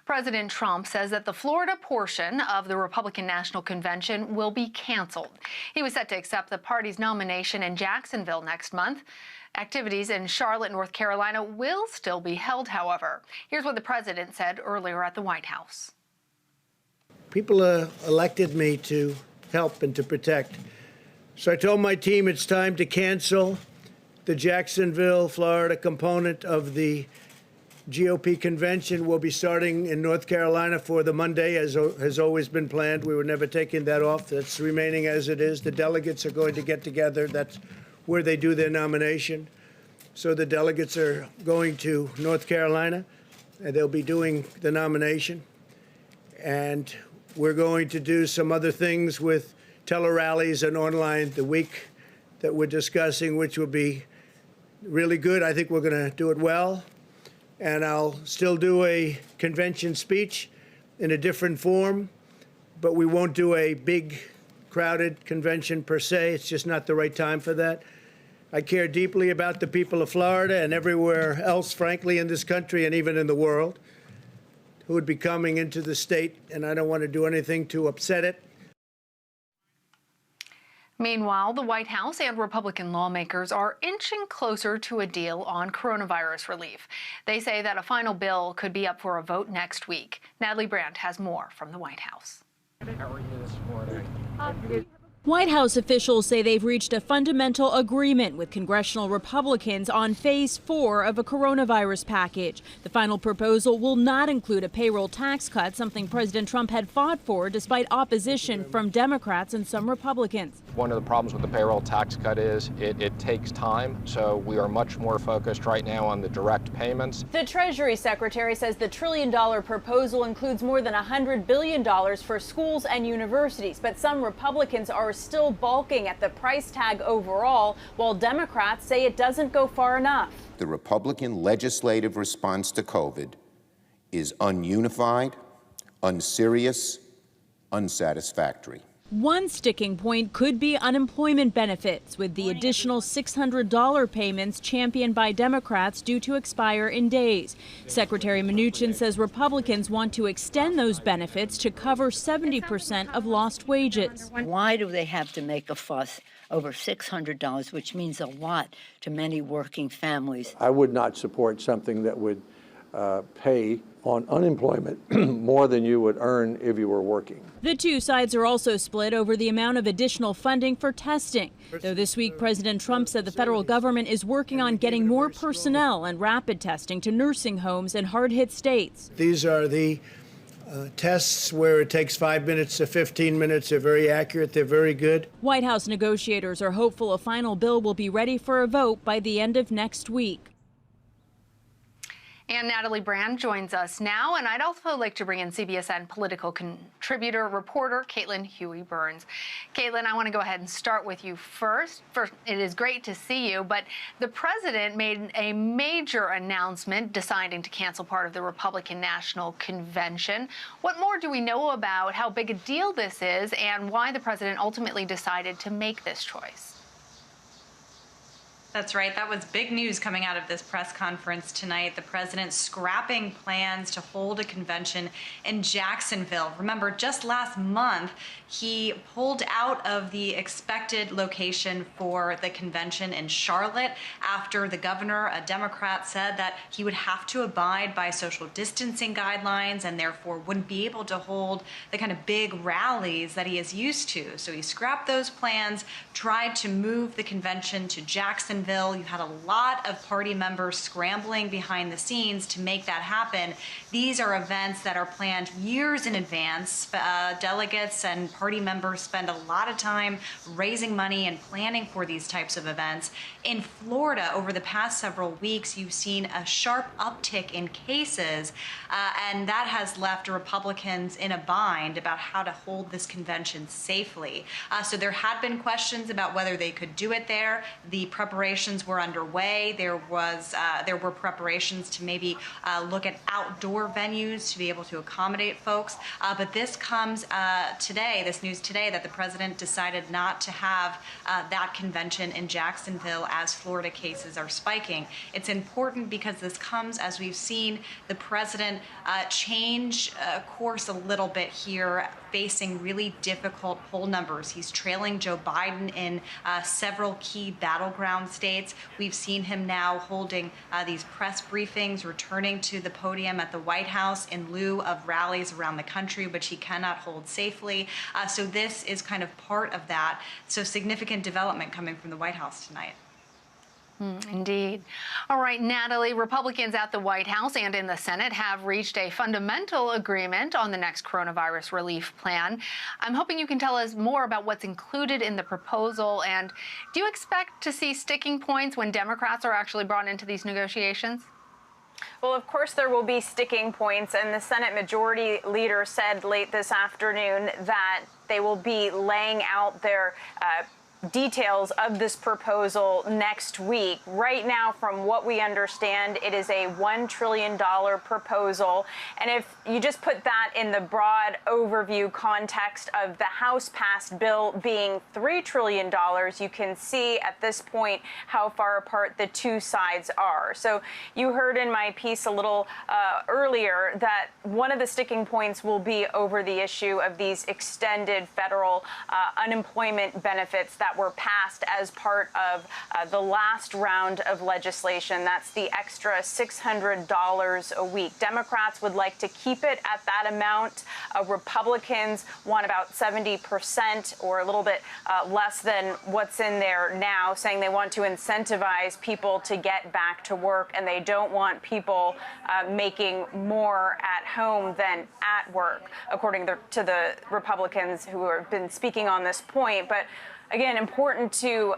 President Trump says that the Florida portion of the Republican National Convention will be canceled. He was set to accept the party's nomination in Jacksonville next month. Activities in Charlotte, North Carolina will still be held, however. Here's what the president said earlier at the White House. People elected me to help and to protect. So I told my team it's time to cancel the Jacksonville, Florida component of the GOP convention. Will be starting in North Carolina for the Monday, as has always been planned. We were never taking that off. That's remaining as it is. The delegates are going to get together. That's where they do their nomination. So the delegates are going to North Carolina, and they'll be doing the nomination. And we're going to do some other things with tele-rallies and online the week that we're discussing, which will be really good. I think we're going to do it well. And I'll still do a convention speech in a different form, but we won't do a big, crowded convention per se. It's just not the right time for that. I care deeply about the people of Florida and everywhere else, frankly, in this country and even in the world, who would be coming into the state, and I don't want to do anything to upset it. Meanwhile, the White House and Republican lawmakers are inching closer to a deal on coronavirus relief. They say that a final bill could be up for a vote next week. Natalie Brandt has more from the White House. How are you this morning? White House officials say they've reached a fundamental agreement with congressional Republicans on Phase 4 of a coronavirus package. The final proposal will not include a payroll tax cut, something President Trump had fought for despite opposition from Democrats and some Republicans. One of the problems with the payroll tax cut is it takes time, so we are much more focused right now on the direct payments. The Treasury Secretary says the $1 trillion proposal includes more than $100 billion for schools and universities, but some Republicans are still balking at the price tag overall, while Democrats say it doesn't go far enough. The Republican legislative response to COVID is ununified, unserious, unsatisfactory. One sticking point could be unemployment benefits, with the additional $600 payments championed by Democrats due to expire in days. Secretary Mnuchin says Republicans want to extend those benefits to cover 70% of lost wages. Why do they have to make a fuss over $600, which means a lot to many working families? I would not support something that would pay on unemployment more than you would earn if you were working. The two sides are also split over the amount of additional funding for testing. Though this week, President Trump said the federal government is working on getting more personnel and rapid testing to nursing homes in hard-hit states. These are the tests where it takes 5 minutes to 15 minutes. They're very accurate. They're very good. White House negotiators are hopeful a final bill will be ready for a vote by the end of next week. And Natalie Brandt joins us now, and I'd also like to bring in CBSN political contributor, reporter Caitlin Huey-Burns. Caitlin, I want to go ahead and start with you first. First, it is great to see you, but the president made a major announcement deciding to cancel part of the Republican National Convention. What more do we know about how big a deal this is and why the president ultimately decided to make this choice? That's right. That was big news coming out of this press conference tonight. The president scrapping plans to hold a convention in Jacksonville. Remember, just last month, he pulled out of the expected location for the convention in Charlotte after the governor, a Democrat, said that he would have to abide by social distancing guidelines and therefore wouldn't be able to hold the kind of big rallies that he is used to. So he scrapped those plans, tried to move the convention to Jacksonville. You had a lot of party members scrambling behind the scenes to make that happen. These are events that are planned years in advance. Delegates and party members spend a lot of time raising money and planning for these types of events. In Florida, over the past several weeks, you've seen a sharp uptick in cases, and that has left Republicans in a bind about how to hold this convention safely. So there had been questions about whether they could do it there. The preparation preparations were underway. There were preparations to maybe look at outdoor venues to be able to accommodate folks. But this comes today, this news today, that the president decided not to have that convention in Jacksonville as Florida cases are spiking. It's important because this comes as we've seen the president change course a little bit here, facing really difficult poll numbers. He's trailing Joe Biden in several key battleground states. We've seen him now holding these press briefings, returning to the podium at the White House in lieu of rallies around the country, which he cannot hold safely. So this is kind of part of that. So significant development coming from the White House tonight. Indeed. All right, Natalie, Republicans at the White House and in the Senate have reached a fundamental agreement on the next coronavirus relief plan. I'm hoping you can tell us more about what's included in the proposal. And do you expect to see sticking points when Democrats are actually brought into these negotiations? Well, of course, there will be sticking points, and the Senate Majority Leader said late this afternoon that they will be laying out their details of this proposal next week. Right now, from what we understand, it is a $1 trillion proposal. And if you just put that in the broad overview context of the House-passed bill being $3 trillion, you can see at this point how far apart the two sides are. So you heard in my piece a little earlier that one of the sticking points will be over the issue of these extended federal unemployment benefits that were passed as part of the last round of legislation. That's the extra $600 a week. Democrats would like to keep it at that amount. Republicans want about 70% or a little bit less than what's in there now, saying they want to incentivize people to get back to work, and they don't want people making more at home than at work, according to the Republicans who have been speaking on this point. But again, important to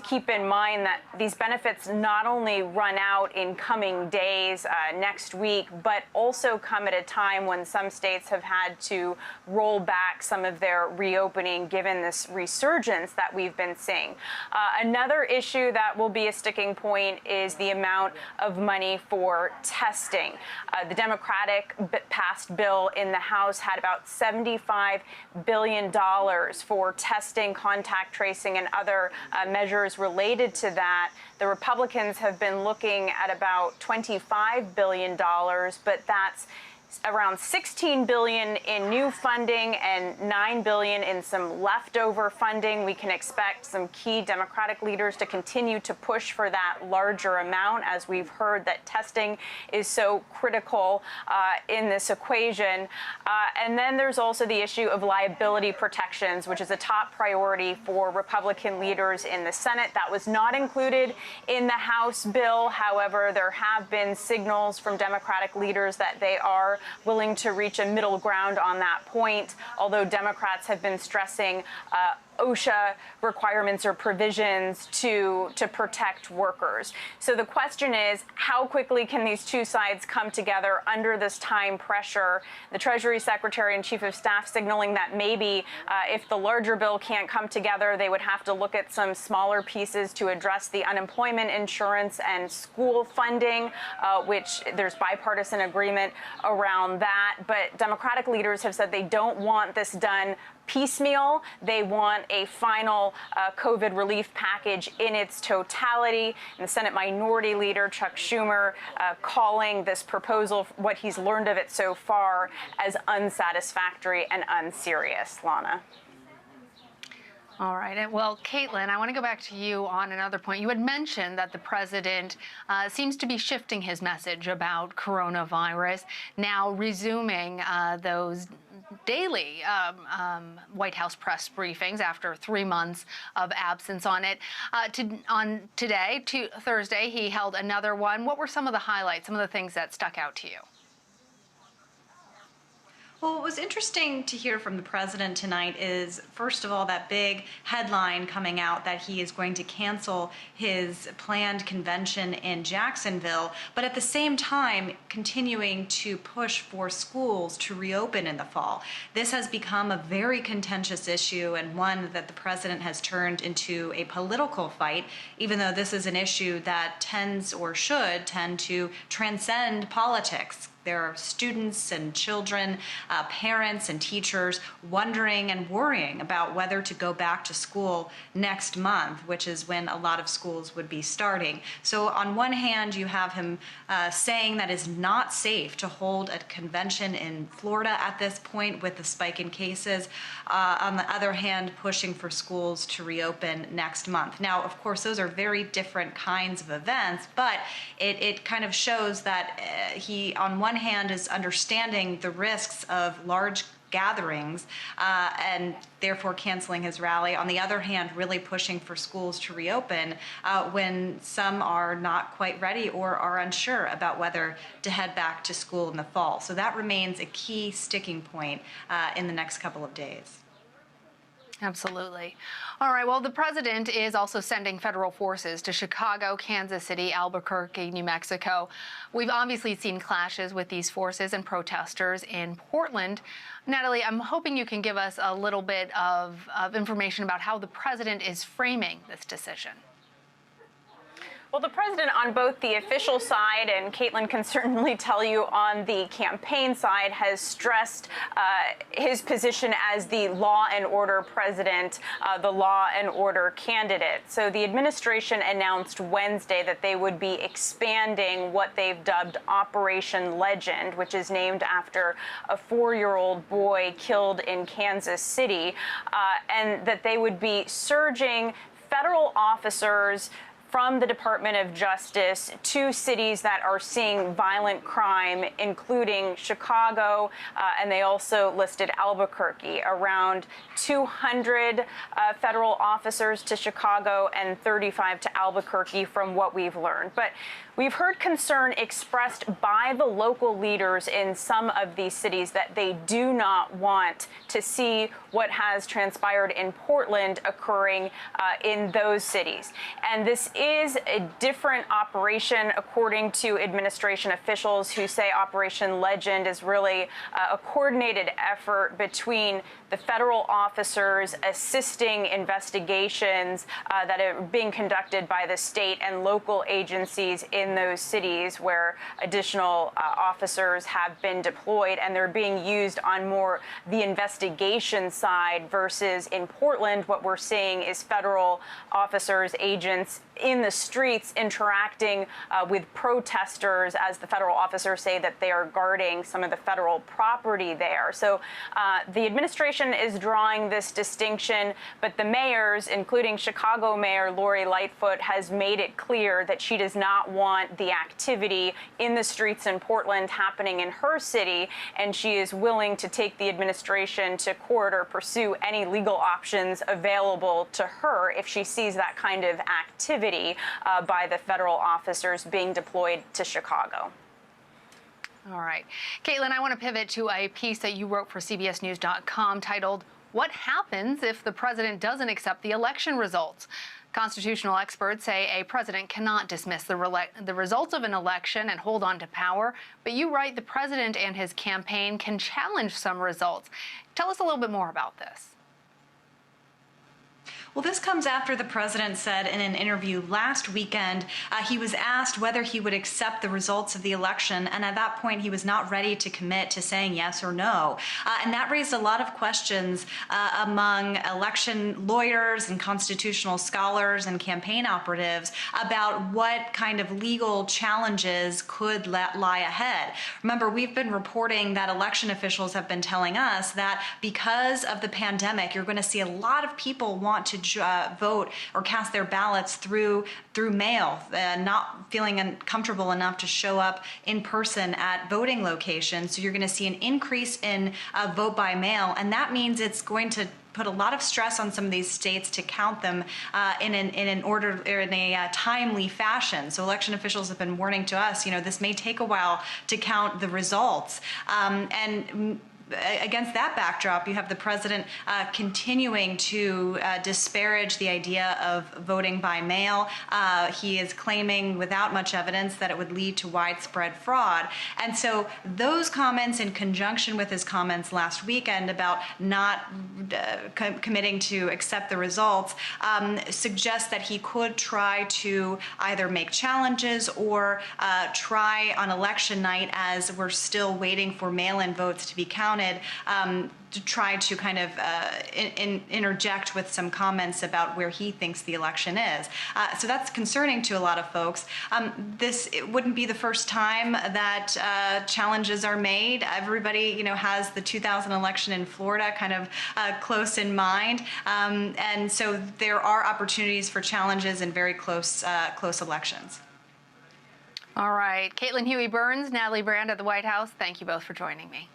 keep in mind that these benefits not only run out in coming days next week, but also come at a time when some states have had to roll back some of their reopening given this resurgence that we've been seeing. Another issue that will be a sticking point is the amount of money for testing. The Democratic passed bill in the House had about $75 billion for testing, contact tracing, and other measures related to that. The Republicans have been looking at about $25 billion, but that's around $16 billion in new funding and $9 billion in some leftover funding. We can expect some key Democratic leaders to continue to push for that larger amount, as we've heard that testing is so critical in this equation. And then there's also the issue of liability protections, which is a top priority for Republican leaders in the Senate. That was not included in the House bill. However, there have been signals from Democratic leaders that they are willing to reach a middle ground on that point, although Democrats have been stressing OSHA requirements or provisions to protect workers. So the question is, how quickly can these two sides come together under this time pressure? The Treasury Secretary and Chief of Staff signaling that maybe if the larger bill can't come together, they would have to look at some smaller pieces to address the unemployment insurance and school funding, which there's bipartisan agreement around that. But Democratic leaders have said they don't want this done piecemeal. They want a final COVID relief package in its totality. And the Senate Minority Leader, Chuck Schumer, calling this proposal, what he's learned of it so far, as unsatisfactory and unserious. Lana. All right. Well, Caitlin, I want to go back to you on another point. You had mentioned that the president seems to be shifting his message about coronavirus, now resuming those daily White House press briefings after 3 months of absence on it. Thursday, he held another one. What were some of the highlights, some of the things that stuck out to you? Well, what was interesting to hear from the president tonight is, first of all, that big headline coming out that he is going to cancel his planned convention in Jacksonville, but at the same time continuing to push for schools to reopen in the fall. This has become a very contentious issue and one that the president has turned into a political fight, even though this is an issue that tends or should tend to transcend politics. There are students and children, parents and teachers wondering and worrying about whether to go back to school next month, which is when a lot of schools would be starting. So on one hand, you have him saying that it's not safe to hold a convention in Florida at this point with the spike in cases. On the other hand, pushing for schools to reopen next month. Now, of course, those are very different kinds of events, but it kind of shows that he, on one hand, is understanding the risks of large gatherings and therefore canceling his rally. On the other hand, really pushing for schools to reopen when some are not quite ready or are unsure about whether to head back to school in the fall. So that remains a key sticking point in the next couple of days. Absolutely. All right. Well, the president is also sending federal forces to Chicago, Kansas City, Albuquerque, New Mexico. We've obviously seen clashes with these forces and protesters in Portland. Natalie, I'm hoping you can give us a little bit of information about how the president is framing this decision. Well, the president on both the official side, and Caitlin can certainly tell you on the campaign side, has stressed his position as the law and order president, the law and order candidate. So the administration announced Wednesday that they would be expanding what they've dubbed Operation Legend, which is named after a 4-year-old boy killed in Kansas City, and that they would be surging federal officers from the Department of Justice to cities that are seeing violent crime, including Chicago, and they also listed Albuquerque. Around 200 federal officers to Chicago and 35 to Albuquerque from what we've learned. But we've heard concern expressed by the local leaders in some of these cities that they do not want to see what has transpired in Portland occurring in those cities. And this is a different operation, according to administration officials who say Operation Legend is really a coordinated effort between the federal officers assisting investigations that are being conducted by the state and local agencies in those cities where additional officers have been deployed, and they're being used on more the investigation side versus in Portland, what we're seeing is federal officers, agents in the streets interacting with protesters, as the federal officers say that they are guarding some of the federal property there. So the administration is drawing this distinction, but the mayors, including Chicago Mayor Lori Lightfoot, has made it clear that she does not want the activity in the streets in Portland happening in her city, and she is willing to take the administration to court or pursue any legal options available to her if she sees that kind of activity by the federal officers being deployed to Chicago. All right. Caitlin, I want to pivot to a piece that you wrote for CBSNews.com titled, "What Happens If the President Doesn't Accept the Election Results?" Constitutional experts say a president cannot dismiss the results of an election and hold on to power, but you write the president and his campaign can challenge some results. Tell us a little bit more about this. Well, this comes after the president said in an interview last weekend, he was asked whether he would accept the results of the election. And at that point, he was not ready to commit to saying yes or no. And that raised a lot of questions among election lawyers and constitutional scholars and campaign operatives about what kind of legal challenges could lie ahead. Remember, we've been reporting that election officials have been telling us that because of the pandemic, you're going to see a lot of people want to vote or cast their ballots through mail, not feeling comfortable enough to show up in person at voting locations. So you're going to see an increase in vote by mail, and that means it's going to put a lot of stress on some of these states to count them in a timely fashion. So election officials have been warning to us, this may take a while to count the results. And against that backdrop, you have the president continuing to disparage the idea of voting by mail. He is claiming without much evidence that it would lead to widespread fraud. And so those comments, in conjunction with his comments last weekend about not committing to accept the results, suggest that he could try to either make challenges or try on election night, as we're still waiting for mail-in votes to be counted, to try to kind of interject with some comments about where he thinks the election is. So that's concerning to a lot of folks. It wouldn't be the first time that challenges are made. Everybody, has the 2000 election in Florida kind of close in mind. And so there are opportunities for challenges in very close elections. All right. Caitlin Huey-Burns, Natalie Brand at the White House, thank you both for joining me.